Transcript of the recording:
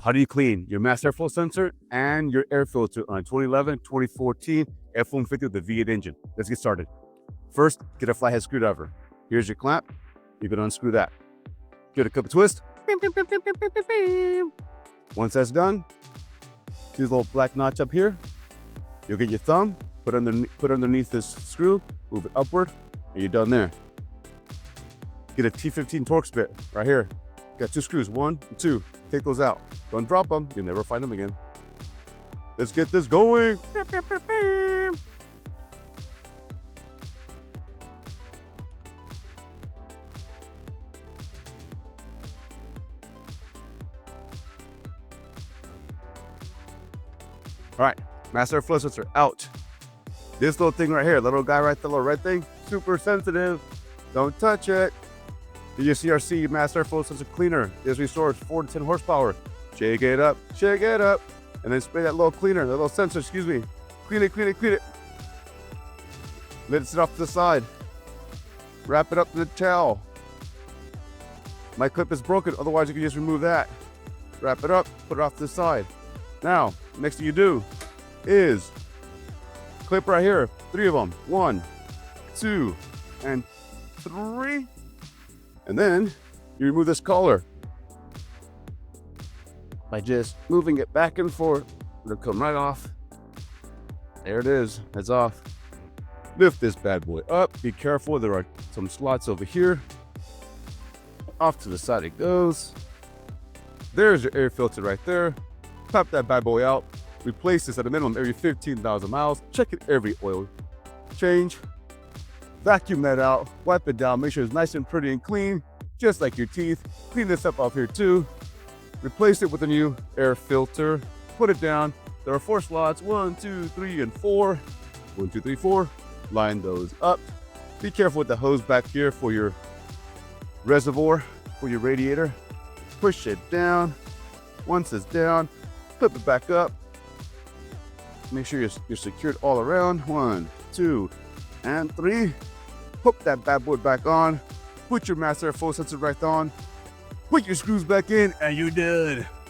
How do you clean your mass airflow sensor and your air filter on a 2011, 2014 F150 with the V8 engine? Let's get started. First, get a flathead screwdriver. Here's your clamp. You're gonna unscrew that. Give it a couple twist. Once that's done, see this little black notch up here? You'll get your thumb, put underneath this screw, move it upward, and you're done there. Get a T15 Torx bit right here. Got 2 screws, 1 and 2. Take those out. Don't drop them. You'll never find them again. Let's get this going. All right, mass airflow sensor out. This little thing right here, little guy right there, little red thing, super sensitive. Don't touch it. Your CRC MAF Airflow Sensor Cleaner is restores 4 to 10 horsepower. Shake it up, and then spray that little cleaner, that little sensor, excuse me. Clean it. Let it sit off to the side. Wrap it up in the towel. My clip is broken, otherwise you can just remove that. Wrap it up, put it off to the side. Now, next thing you do is clip right here, 3 of them. 1, 2, and 3. And then you remove this collar by just moving it back and forth. It'll come right off. There it is, it's off. Lift this bad boy up. Be careful, there are some slots over here. Off to the side it goes. There's your air filter right there. Pop that bad boy out. Replace this at a minimum every 15,000 miles. Check it every oil change. Vacuum that out, wipe it down, make sure it's nice and pretty and clean, just like your teeth. Clean this up off here too. Replace it with a new air filter. Put it down. There are 4 slots, 1, 2, 3, and 4. 1, 2, 3, 4. Line those up. Be careful with the hose back here for your reservoir, for your radiator. Push it down. Once it's down, flip it back up. Make sure you're secured all around. 1, 2, and 3. Hook that bad boy back on. Put your mass airflow sensor right on. Put your screws back in, and you're done.